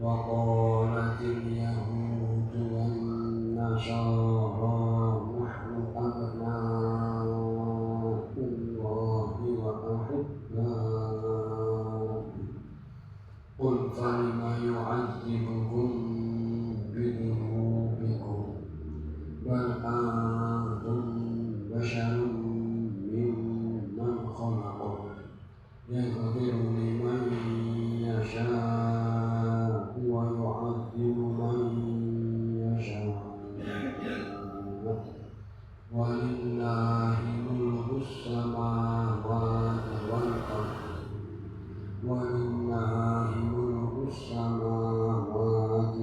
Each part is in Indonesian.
وقالت اليهود والنصارى نحن أبناء الله وأحباؤه قل فلم يعذبكم بذنوبكم بل أنتم بشر ممن خلق يغفر لمن يشاء ويعذب من يشاء ولله ملك السماوات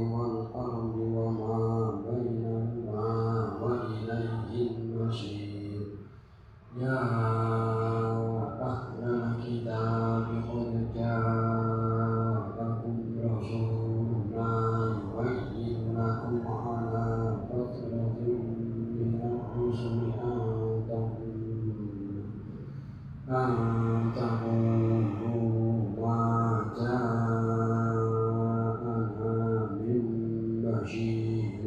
والأرض وما بينهما وإليه المصير يا أهل الكتاب قد جاءكم رسولنا يبين لكم على فترة من الرسل أن تقولوا ما جاءنا من بشير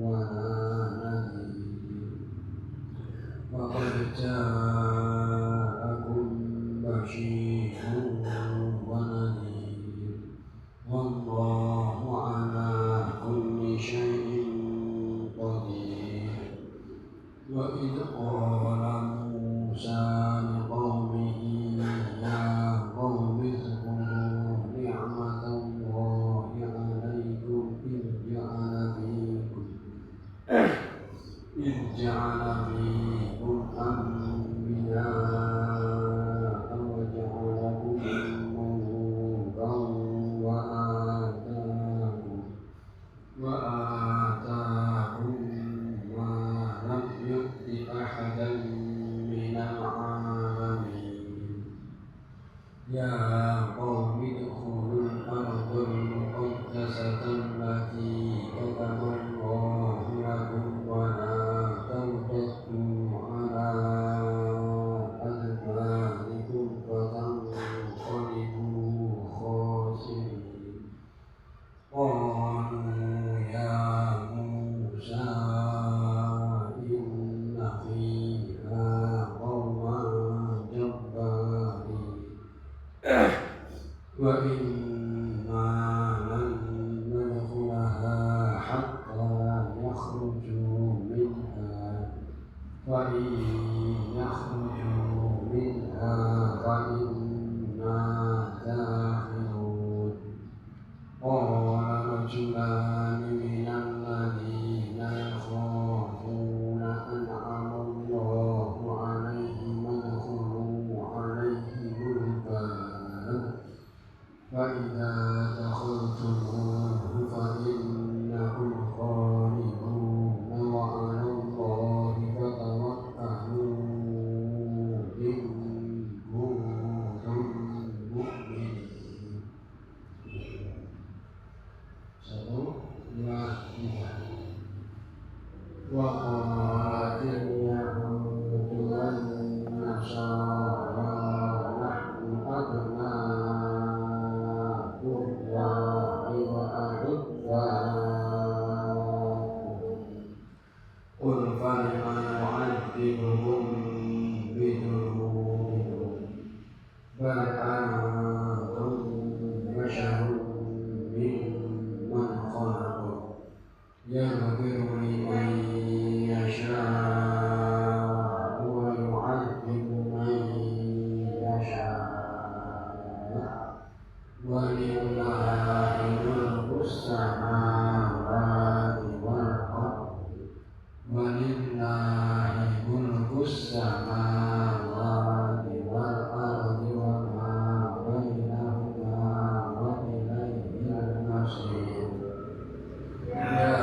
ولا نذير وقد جاءكم بشير ونذير والله على كل شيء قدير وإذ قال موسى لقومه يا قوم اذكروا نعمة الله عليكم إذ جعل فيكم أنبياء وجعلكم ملوكا وآتاكم ما لم يؤت أحدا من العالمين يا قوم ادخلوا الأرض المقدسة التي كتب الله لكم ولا ترتدوا على أدباركم فتنقلبوا خاسرين قالوا يا موسى إن فيها قوما جبارين وإنا لن ندخلها حتى يخرجوا منها فإن يخرجوا منها فإنا داخلون قال رجلان من الذين يخافون أنعم الله عليهم ادخلوا عليهم الباب فإذا دخلتموه فإنكم خالدون وعلى الله فتوكلوا إن كنتم مؤمنين. Satu, dua, tiga. وقالت اليهود والنصارى نحن أبناء الله وأحباؤه قل فلم يعذبكم بذنوبكم بل أنتم بشر ممن خلق يغفر لمن يشاء ويعذب من يشاء ولله ملك السماوات والأرض وما بينهما وإليه المصير يا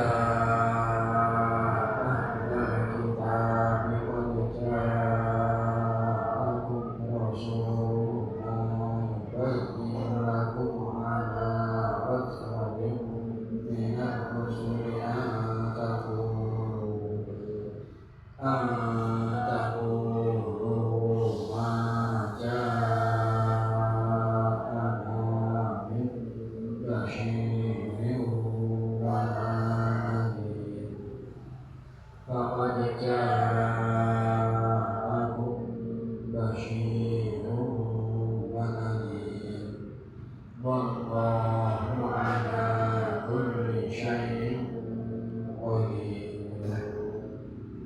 أهل الكتاب قد جاءكم رسولنا يبين لكم على فترة من الرسل أن تقولوا بشير ونذير فقد جاءكم بشير ونذير والله على كل شيء قدير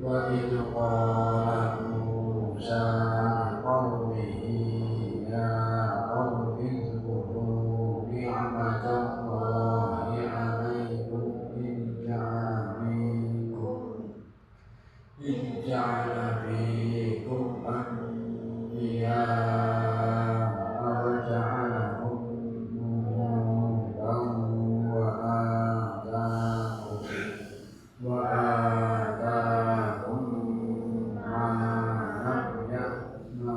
وإذ قال موسى لقومه يا قوم اذكروا نعمة الله عليكم إذ جعل فيكم أنبياء وجعلكم ملوكا وآتاكم ما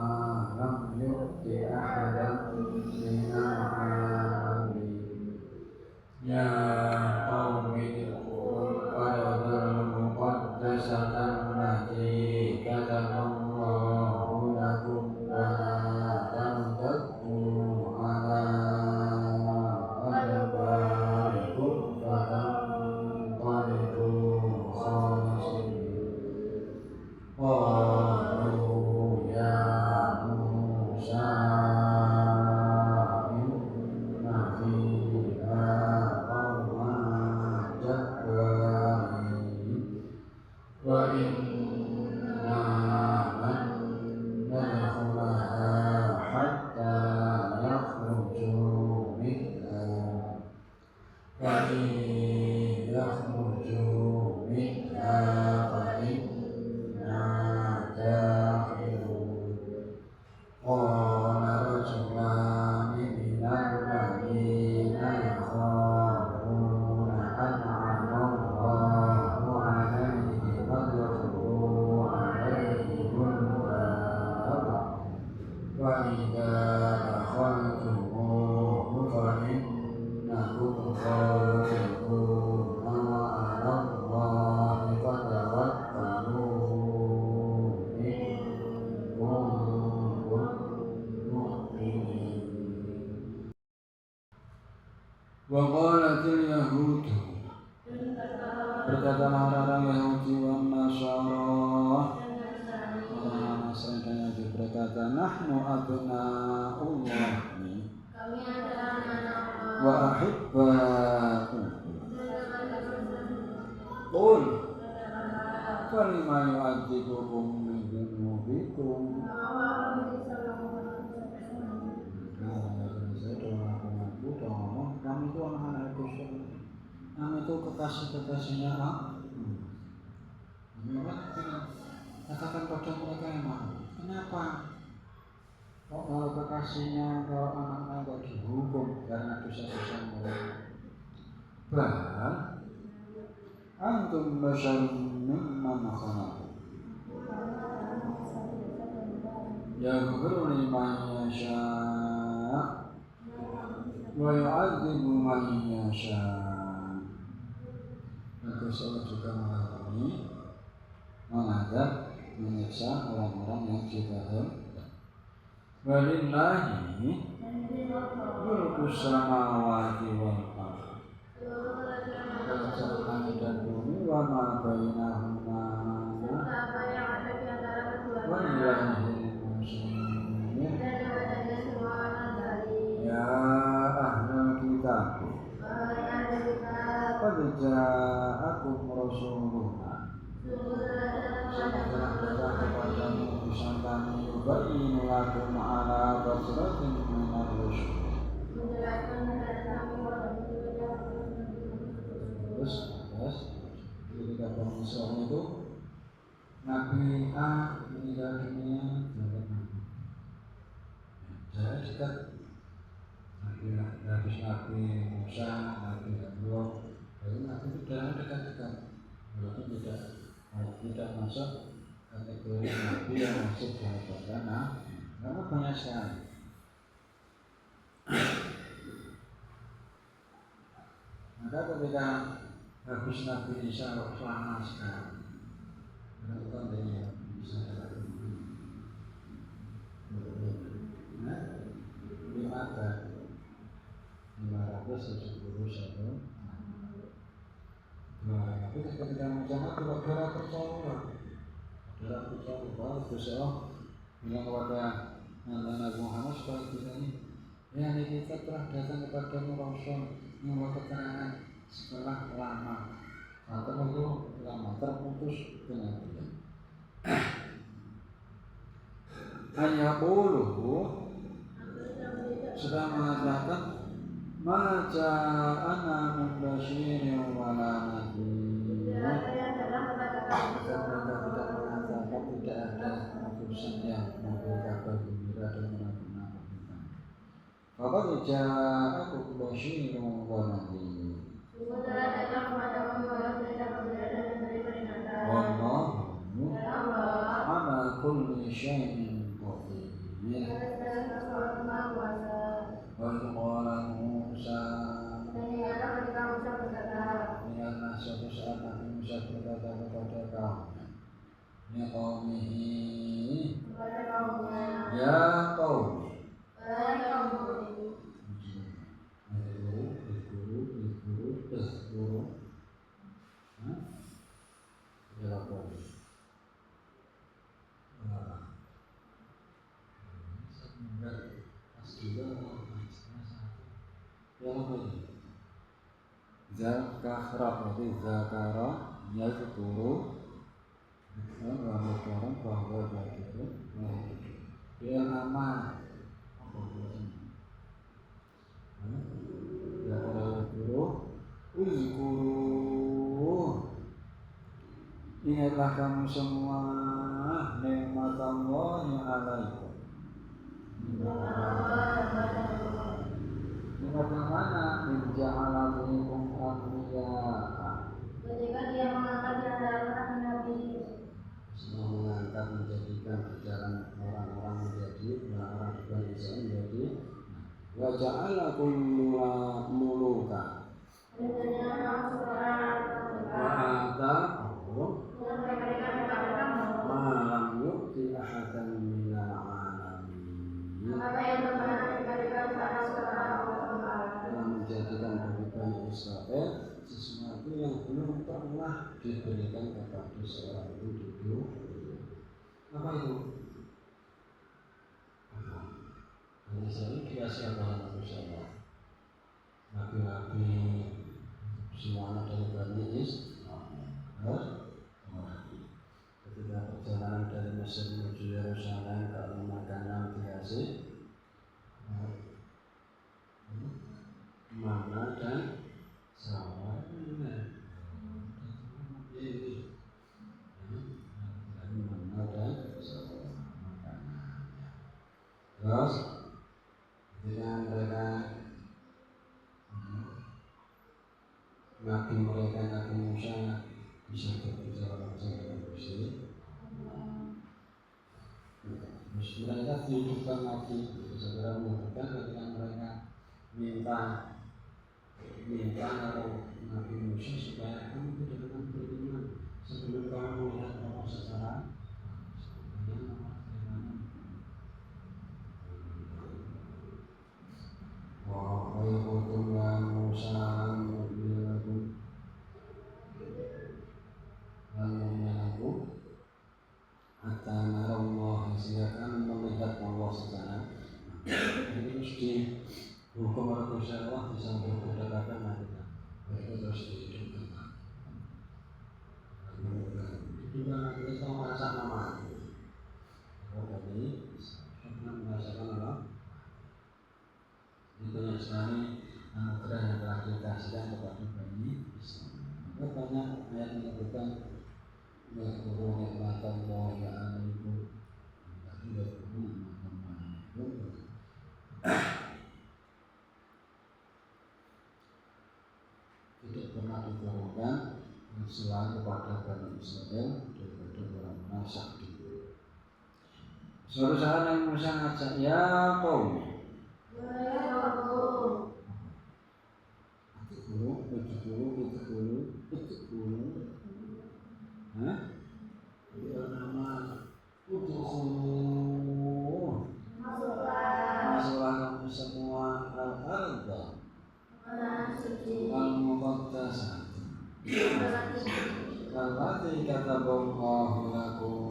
لم يؤت أحدا من العالمين يا قوم اذكروا الأرض المقدسة التي كتب الله لكم ولا ترتدوا على أدباركم فتنقلبوا خاسرين قالوا يا موسى إن فيها قوما جبارين وإنا لن ندخلها حتى يخرجوا منها فإن يخرجوا منها فإنا داخلون قال رجلان من الذين يخافون أنعم الله عليهم ادخلوا عليهم الباب وإذا دخلتموه فإنكم غالبون وعلى الله فتوكلوا إن كنتم مؤمنين وقالت اليهود berkatalah orang-orang Yahudi dan Nasara dan Nasrani berkata nahnu abna'ullah wa ahibba'uhu qul falima yu'adzibukum min dhunubikum kami itu anak-anak Gusti kami itu kekasih-kekasihnya katakan pada mereka emang kenapa kok kalau kekasihnya kalau anak-anak kok dihukum karena dosa-dosa mereka bahkan antum basyarun mimman khalaq yaghfiru liman yasha' wa yu'adzibu man yasha'. Terus Allah juga mengampuni, mengadab, menyiksa orang-orang yang jahil. Walillahi mulku samawati wal ardh. Kerajaan langit dan bumi wa ma bainahuma. Walillahi muslimin. Ya ahlul kitab. Qad ja'akum rasuluna. Telah datang kepadamu utusan kami yubayyinu lakum ala basratin minar rusul. Terus ketika Bani Israil itu Nabi A meninggal dunia jarak dekat Nabi Musa, Nabi Harun, dari Nabi itu jarak dekat-dekat. Berarti tidak masuk kategori Nabi yang masuk dalam karena banyak sekali. Maka ketika habis Nabi Isa lama sekali, berapa dia bisa dapat 500 satu. Nah, tapi ketika mengucapkan dua percaya, baru Rasulullah bilang kepada Nabi Muhammad supaya kita ini, ya kita telah datang kepada Rasul yang membawa keterangan setelah lama, atau itu lama terputus kenabian. Hanya puluh sudah mengatakan Maja ana min basyirin wala nadhir. Karena tidak mengatakan tidak ada utusan yang memberi kabar gembira dan menakut-nakutkan. Faqad ja'akum basyirin wa nadhir. Wallahu ala kulli syai'in qadir. Qala Musa Ingatlah suatu saat Nabi Musa berkata kepada kaumnya, ya qaumihi, ya qaum, Zakara, berarti zakara yaitu turu bahwa sekarang bahwa begitu dia nama zakara turu uzkuru, ingatlah kamu semua nikmat Allah yang alaikum. Nikmat yang mana? Menja'ala minkum awliya, ketika dia mengangkat di antara para nabi, mengangkat menjadikan jalan orang-orang menjadi orang-orang di Bani Israil menjadi wa ja'alakum muluka wa ataakum ma lam yu'ti ahadan minal alamin. Apa yang diberikan kepada menjadikan bagi Bani Israil sesuatu yang belum pernah diberikan kepada seorang pun di dunia. Apa itu? Bani Israil dikasih apa manusia? Nabi-nabi semuanya dari Bani Israil. Ketika perjalanan dari Mesir menuju Yerusalem, kalau makanan dikasih mana dan sawah mana dan sawah makanannya. Terus ketika mereka Nabi Musa bisa berbicara langsung dengan Gusti, mereka dihidupkan lagi. Segera menghidupkan ketika mereka minta atau Nabi Musa supaya kamu tidak akan beriman sebelum kamu melihat Allah secara wa qaibutum ya Musa lalu hatta nara Allah, silakan melihat Allah secara ini mesti hukum Rasulullah Allah disambil berdekatan nanti mereka terus dihidupkan. Juga kita merasa nama dari karena merasakan apa? Itu yang sekali anugerah yang telah dikasihkan kepada Bani Israil. Maka banyak ayat menyebutkan Yaqulu nikmatallahi alaikum. Tidak pernah diturunkan selain kepada Bani Israil daripada orang-orang sakti. Suatu saat Nabi Musa ngajak, ya kaum, masuklah kamu semua al-arda satu. Allati kataballahu lakum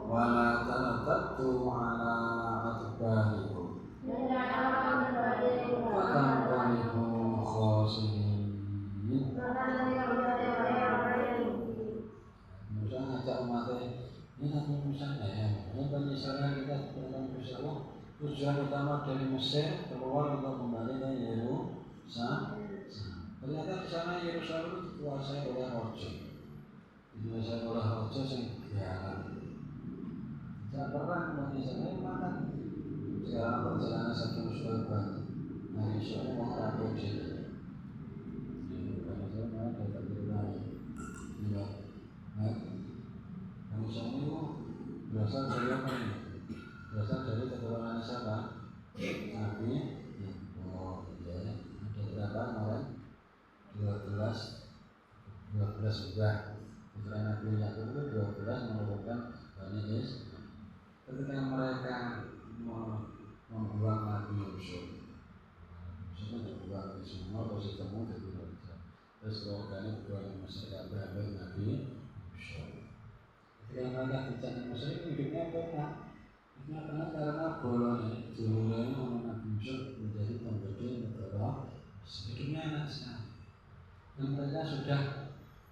wa la tartaddu ala adbarikum fatanqalibu khasirin. Musa ngajak umatnya, ini Nabi Musa Bani Israel kita bertemu Gusti Allah. Tujuan utama dari Mesir keluar untuk kembali ke Yerusalem. Ternyata di sana Yerusalem itu dikuasai oleh raja. Dikuasai oleh raja yang jahat. Tidak pernah Bani Israel makan. Sekarang perjalanan satu musuh banget. Nah, Israel mau rakyat jadi. Bani Israel malah dapat diulangi. Manusia itu berasal dari apa ini? Berasal dari keturunan siapa? Nabi. Oh iya, ada berapa kemarin? 12 juga. Keturunan Nabi Yakub itu 12 menurunkan Bani Israil. Ketika mereka membuang Nabi Yusuf, dibuang di semua, terus ketemu di Raja. Terus keluarganya buang Mesir kabeh Nabi Yusuf. Ketika mereka bicara Mesir, hidupnya enak. Hidupnya enak karena bolanya dulunya Nabi Yusuf menjadi pemberi negara. Hidupnya enak sekali. Dan mereka sudah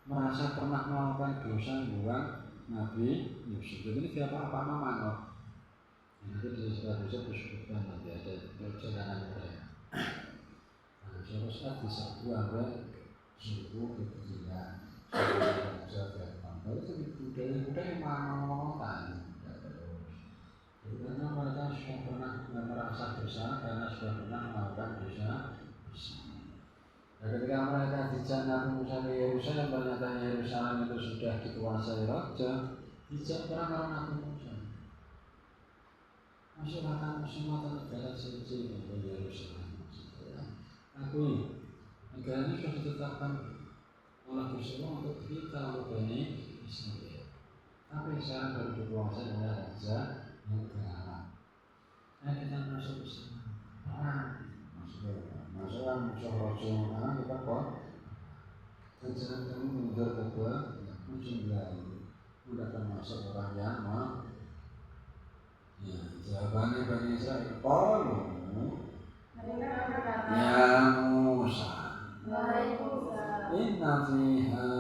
merasa pernah melakukan dosa buang Nabi Yusuf. Jadi ini apa namanya? Nanti di sekolah Yusuf disebutkan nanti ada perjalanan mereka. Nah, seharusnya bisa buang suku ketiga. Lalu budaya-budaya mana karena mereka sudah pernah merasa dosa karena sudah pernah melakukan dosa. Nah, ketika mereka dijak Nabi Musa ke Yerusalem, ternyata Yerusalem itu sudah dikuasai raja. Dijak orang-orang Nabi Musa. Masyarakat semua negara suci di Yerusalem. Aku negara ini sudah ditetapkan oleh Gusti Allah untuk kita Bani Israel. Tapi sekarang baru dikuasai oleh raja negara. Nah, kita masuk ke sana. Masuk raja negara kita kok. Jangan kamu mundur ke ujung lagi. Udah termasuk orang yang ya, jawabannya Bani Israel. Ya Musa. Inna fiha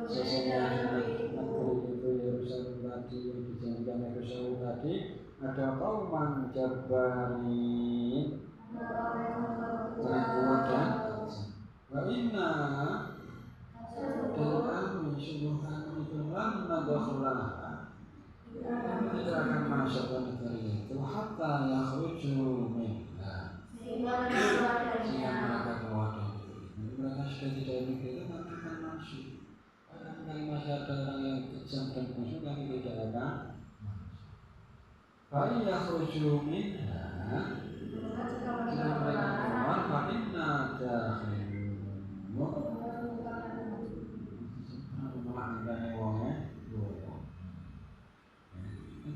sesungguhnya negeri itu Yerusalem tadi yang dijanjikan Yerusalem tadi ada kauman jabbarin dan wa inna dan kami sungguh kami itu nadkhulaha kami tidak akan masuk ke negeri itu hatta yakhruju minha sehingga mereka keluar dari mereka sudah tidak negeri itu kami akan masuk. Kalau masih ada orang yang kejam dan busuk kami tidak akan fa yakhruju minha jika mereka keluar fa inna dakhilun menghindari wongnya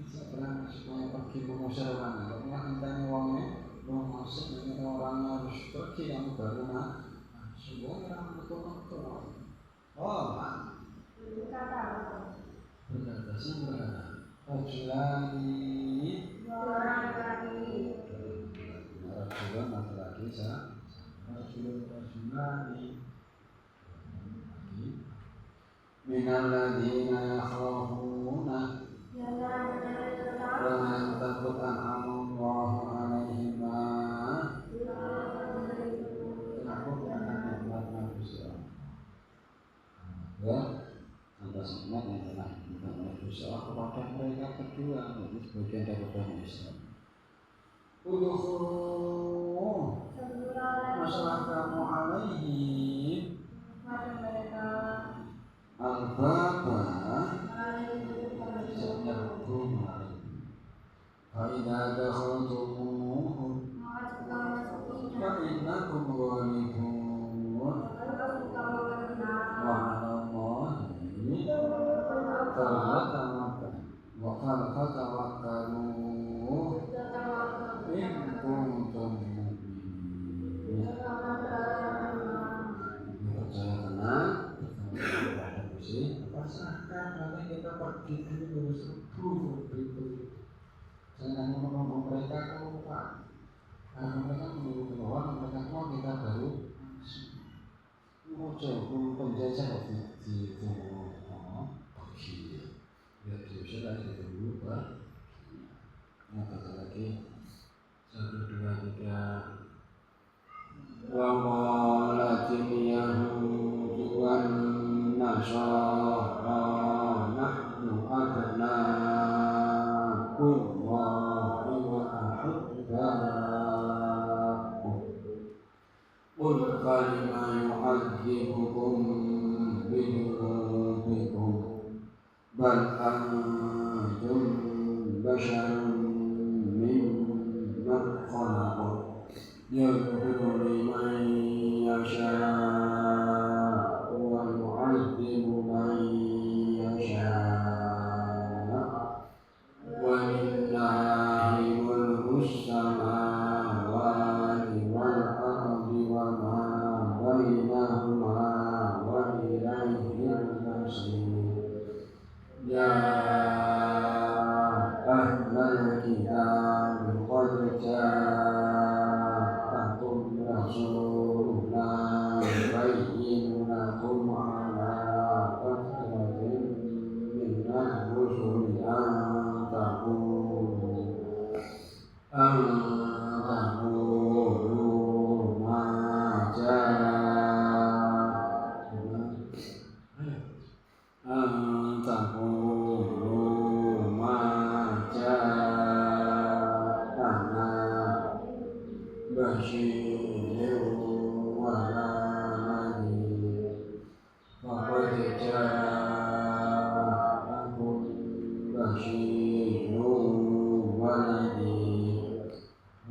sekarang supaya pergi mengusir orang kalau menghindari wongnya mau masuk dengan orangnya harus pergi kamu baru semua orang betul-betul berkata semua rajulani rajulan laki-laki rajulani minal ladina yakhafuna dengan takut an'amallahu alaihim takut akan nikmatnya Gusti Allah. Ya, atas nikmat yang telah diberikan Gusti Allah kepada mereka berdua, itu sebagian dari Bani Israil. Udkhulu masalah kamu alaihim al-baba senyerbu fa'idha dakhaltumuhu fa'innakum ghalibun wa 'ala Allahi fatawakkalu in kuntum mu'minin. pergi dulu sebelum itu. Jangan ngomong mereka keluar. Karena mereka menunggu keluar, mereka keluar kita baru mau coba penjajah di pergi. Ya biasa lagi dulu pak. Nah kata lagi 1, 2, 3. وقالت اليهود والنصارى نحن أبناء الله وأحباؤه قل فلم يعذبكم بذنوبكم بل أنتم بشر ممن خلق يغفر لمن يشاء ويعذب من يشاء ولله ملك السماوات والأرض وما بينهما وإليه المصير يا أهل الكتاب قد جاءكم رسولنا يبين لكم على فترة من الرسل أن تقولوا ما جاءنا بشير ولا نذير فقد جاءكم بشير ونذير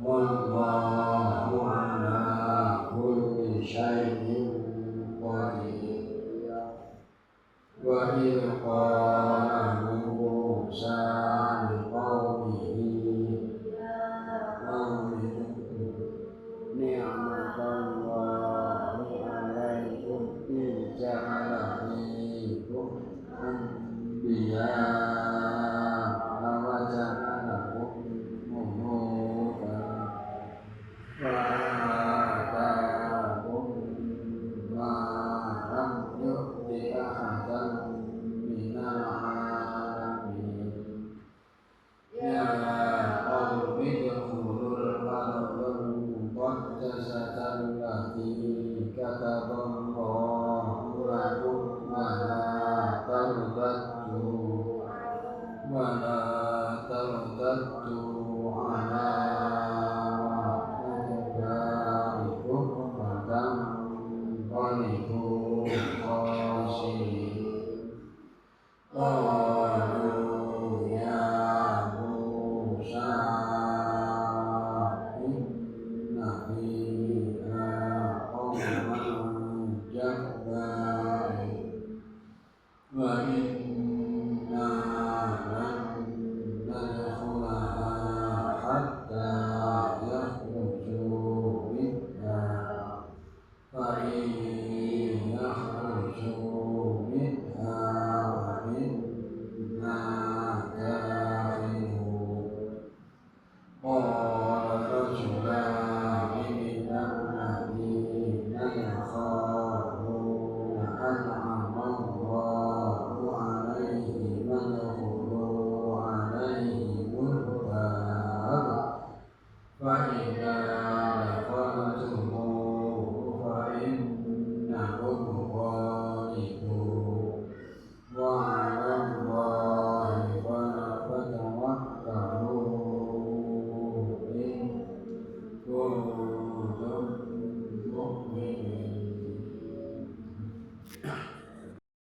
والله على كل شيء قدير وإذ قال موسى لقومه نعمة الله عليكم إذ جعل فيكم أنبياء وجعلكم ملوكا وآتاكم ما لم يؤت أحدا من العالمين يا قوم ادخلوا الأرض المقدسة التي كتب الله